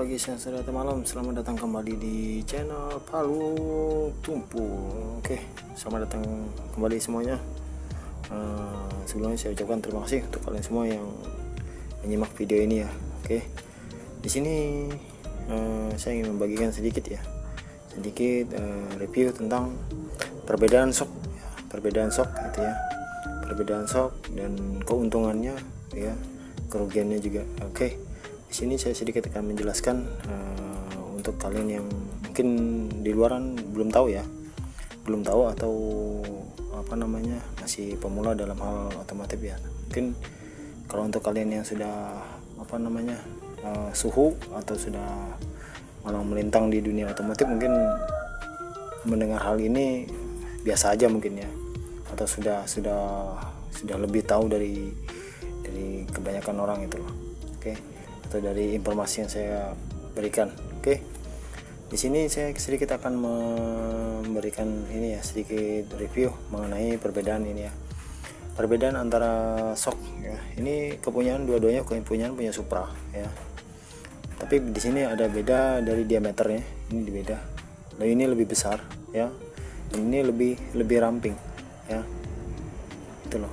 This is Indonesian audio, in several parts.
pagi, siang, sore, atau malam. Selamat datang kembali di channel Palu Tumpul. Oke, selamat datang kembali semuanya. Sebelumnya saya ucapkan terima kasih untuk kalian semua yang menyimak video ini ya. Oke, di sini saya ingin membagikan sedikit review tentang perbedaan shock gitu ya. Perbedaan shock dan keuntungannya ya, kerugiannya juga. Oke. Di sini saya sedikit akan menjelaskan untuk kalian yang mungkin di luaran belum tahu atau masih pemula dalam hal otomotif ya. Mungkin kalau untuk kalian yang sudah suhu atau sudah malang melintang di dunia otomotif, mungkin mendengar hal ini biasa aja mungkin ya, atau sudah lebih tahu dari kebanyakan orang itu loh. Oke. Atau dari informasi yang saya berikan. Oke. Di sini saya sedikit akan memberikan sedikit review mengenai perbedaan ini ya. Perbedaan antara shock ya. Ini dua-duanya kepunyaan punya Supra ya. Tapi di sini ada beda dari diameternya. Ini beda. Nah, ini lebih besar ya. Ini lebih ramping ya. Itu loh.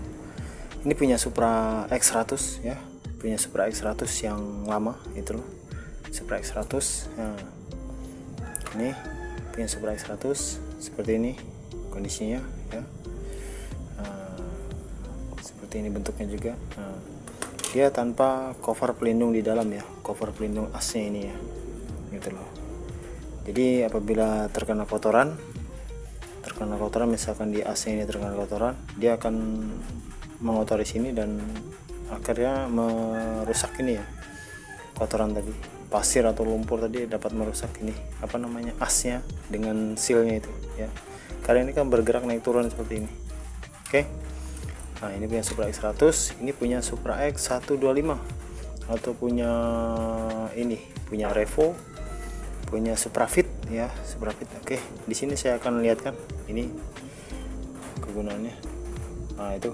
Ini punya Supra X100 ya. Punya Supra X100 yang lama itu loh, Supra X100. Nah, ini punya Supra X100 seperti ini kondisinya ya. Seperti ini bentuknya juga. Dia tanpa cover pelindung di dalam ya, cover pelindung asnya ini ya, gitu loh. Jadi apabila terkena kotoran misalkan di AC ini terkena kotoran, dia akan mengotori sini dan akhirnya merusak ini ya, kotoran tadi, pasir atau lumpur tadi dapat merusak ini asnya dengan sealnya itu ya, karena ini kan bergerak naik turun seperti ini. Oke. Nah, ini punya Supra X100, ini punya Supra X125 atau punya Revo, punya Suprafit ya, Suprafit. Oke, di sini saya akan lihatkan ini kegunaannya. Nah, itu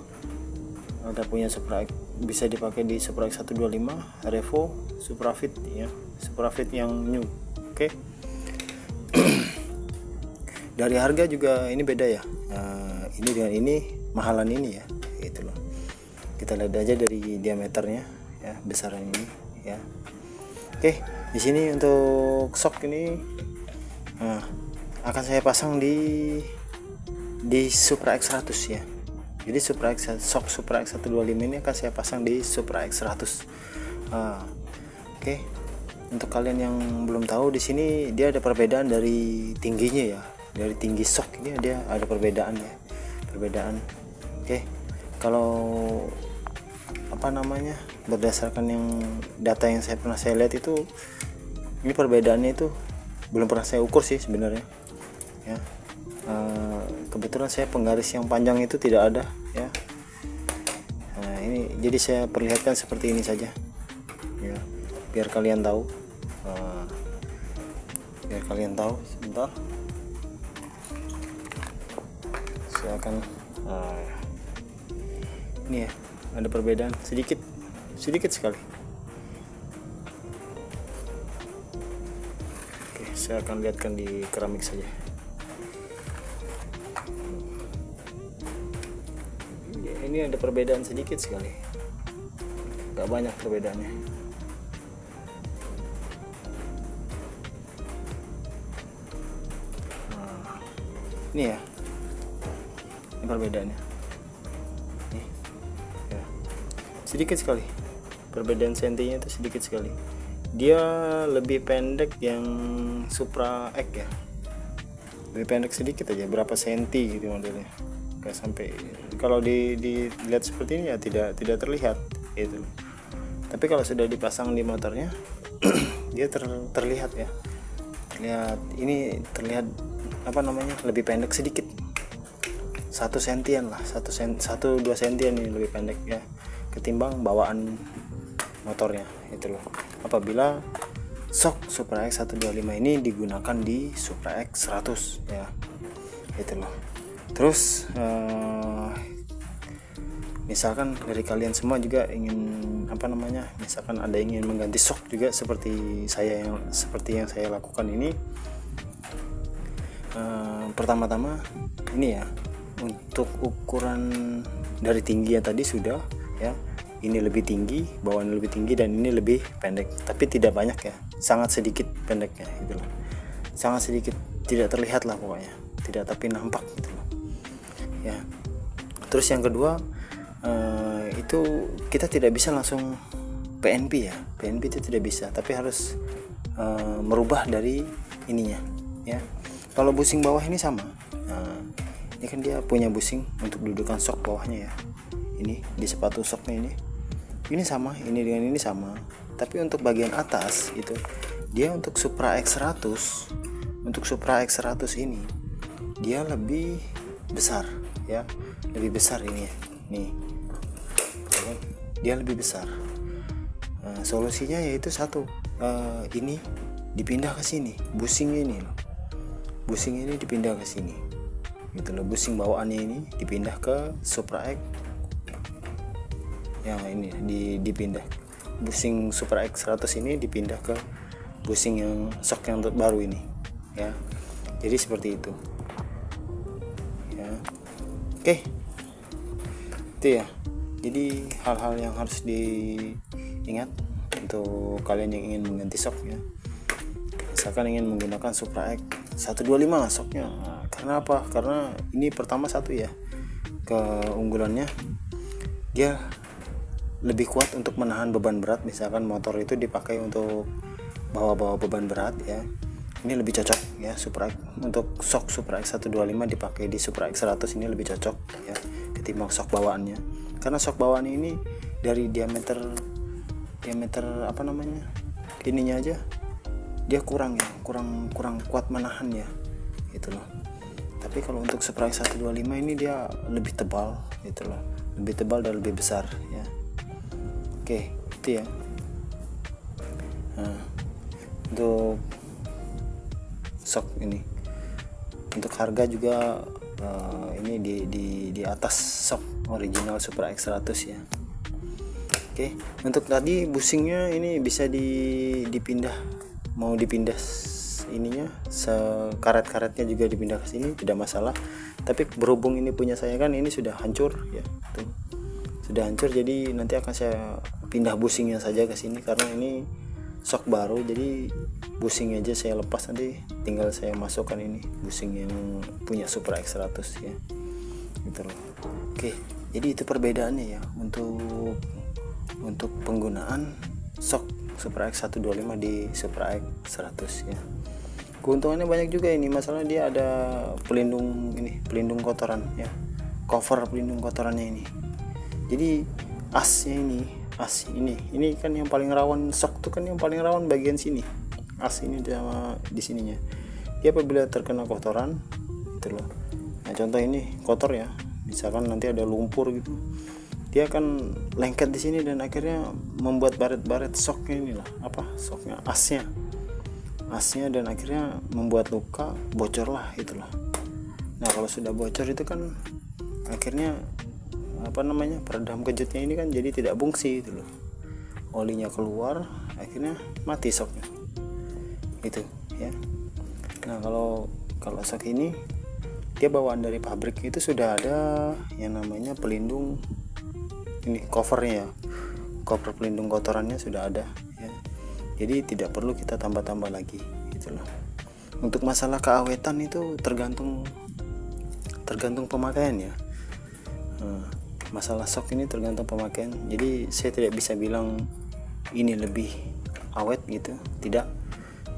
ada punya Supra, bisa dipakai di Supra X125, Revo, Suprafit ya, Suprafit yang new. Oke. Dari harga juga ini beda ya. Ini dengan ini mahalan ini ya, gitu loh. Kita lihat aja dari diameternya ya, besaran ini ya. Oke, di sini untuk shock ini akan saya pasang di Supra X100 ya. Jadi Supra X125 ini akan saya pasang di Supra X100. Oke. Untuk kalian yang belum tahu, di sini dia ada perbedaan dari tingginya ya. Dari tinggi shock ini dia ada perbedaan ya. Oke. Kalau berdasarkan yang data yang pernah saya lihat itu, ini perbedaannya itu belum pernah saya ukur sih sebenarnya. Ya. Kebetulan saya penggaris yang panjang itu tidak ada ya. Nah, ini jadi saya perlihatkan seperti ini saja ya, biar kalian tahu. Sebentar, saya akan ini ya, ada perbedaan sedikit sekali. Oke, saya akan lihatkan di keramik saja. Ini ada perbedaan sedikit sekali, gak banyak perbedaannya. Ini ya, ini perbedaannya nih ya. Sedikit sekali perbedaan sentinya, itu sedikit sekali. Dia lebih pendek yang Supra X ya, lebih pendek sedikit aja, berapa senti gitu modelnya. Gak sampai, kalau dilihat seperti ini ya tidak terlihat gitu. Tapi kalau sudah dipasang di motornya dia terlihat ya, terlihat lebih pendek sedikit, 1 sentian lah, 1-2 sentian ini lebih pendek ya ketimbang bawaan motornya itu loh. Apabila shock Supra X125 ini digunakan di Supra X100 ya, itu loh. Terus misalkan dari kalian semua juga ingin misalkan ada ingin mengganti sok juga seperti yang saya lakukan ini, pertama-tama ini ya, untuk ukuran dari tinggi yang tadi sudah ya, ini lebih tinggi, bawahnya lebih tinggi, dan ini lebih pendek, tapi tidak banyak ya, sangat sedikit pendeknya gitu loh, sangat sedikit, tidak terlihat lah pokoknya, tidak tapi nampak gitu loh ya. Terus yang kedua, itu kita tidak bisa langsung PNP ya, PNP itu tidak bisa, tapi harus merubah dari ininya ya. Kalau busing bawah ini sama, ini kan dia punya busing untuk dudukan sok bawahnya ya, ini di sepatu soknya ini sama, ini dengan ini sama, tapi untuk bagian atas itu dia untuk Supra X100, untuk Supra X100 ini dia lebih besar ya, lebih besar ini ya, nih dia lebih besar. Solusinya yaitu satu, ini dipindah ke sini, busingnya ini loh, busing ini dipindah ke sini gitu loh, busing bawaannya ini dipindah ke Supra X yang ini, dipindah busing Supra X100 ini dipindah ke busing yang sok yang baru ini ya. Jadi seperti itu ya. Oke, itu ya, jadi hal-hal yang harus diingat untuk kalian yang ingin mengganti sok ya. Misalkan ingin menggunakan Supra X 125 soknya, karena apa? Karena ini pertama satu ya, keunggulannya dia lebih kuat untuk menahan beban berat. Misalkan motor itu dipakai untuk bawa beban berat ya, ini lebih cocok ya Supra X. Untuk sok Supra X 125 dipakai di Supra X 100 ini lebih cocok ya ketimbang sok bawaannya, karena sok bawaannya ini dari diameter ininya aja dia kurang kuat menahan ya gitu loh. Tapi kalau untuk Supra X 125 ini dia lebih tebal gitu loh, lebih tebal dan lebih besar ya. Oke, itu ya. Nah, untuk sok ini, untuk harga juga ini di atas sok original Supra X 100 ya. Oke, untuk tadi busingnya ini bisa dipindah, mau dipindah ininya, sekaret-karetnya juga dipindah ke sini tidak masalah. Tapi berhubung ini punya saya kan ini sudah hancur ya, tuh sudah hancur, jadi nanti akan saya pindah busingnya saja ke sini karena ini sok baru, jadi busing aja saya lepas, nanti tinggal saya masukkan ini busing yang punya Supra X 100 ya gitu loh. Oke, jadi itu perbedaannya ya untuk penggunaan sok Supra X 125 di Supra X 100 ya. Keuntungannya banyak juga ini, masalah dia ada pelindung kotoran ya, cover pelindung kotorannya ini. Jadi asnya ini kan yang paling rawan, sok tuh kan yang paling rawan bagian sini, as ini sama di sininya. Dia apabila terkena kotoran gitu loh. Nah contoh ini kotor ya, misalkan nanti ada lumpur gitu, dia akan lengket di sini dan akhirnya membuat baret-baret soknya inilah soknya asnya dan akhirnya membuat luka, bocor lah itulah. Nah kalau sudah bocor itu kan akhirnya peredam kejutnya ini kan jadi tidak fungsi gitu loh, olinya keluar, akhirnya mati soknya itu ya. Nah kalau sok ini dia bawaan dari pabrik itu sudah ada yang namanya pelindung ini, covernya ya, cover pelindung kotorannya sudah ada ya, jadi tidak perlu kita tambah-tambah lagi gitu loh. Untuk masalah keawetan itu tergantung pemakaian ya. Masalah sok ini tergantung pemakaian, jadi saya tidak bisa bilang ini lebih awet gitu, tidak.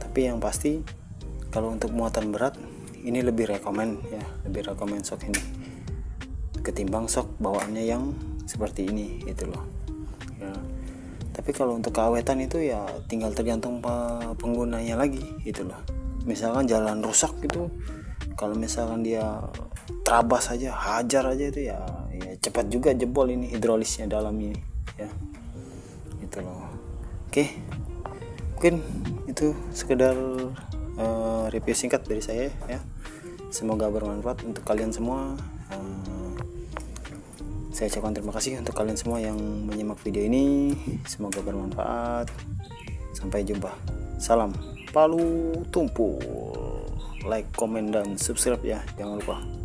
Tapi yang pasti kalau untuk muatan berat ini lebih rekomen sok ini ketimbang sok bawaannya yang seperti ini gitu loh ya. Tapi kalau untuk keawetan itu ya tinggal tergantung penggunanya lagi gitu loh. Misalkan jalan rusak gitu, kalau misalkan dia terabas aja, hajar aja itu ya cepat juga jebol ini hidrolisnya dalam ini ya gitu loh. Oke, mungkin itu sekedar review singkat dari saya ya, semoga bermanfaat untuk kalian semua. Saya ucapkan terima kasih untuk kalian semua yang menyimak video ini. Semoga bermanfaat. Sampai jumpa. Salam Palu Tumpul. Like, komen, dan subscribe ya, jangan lupa.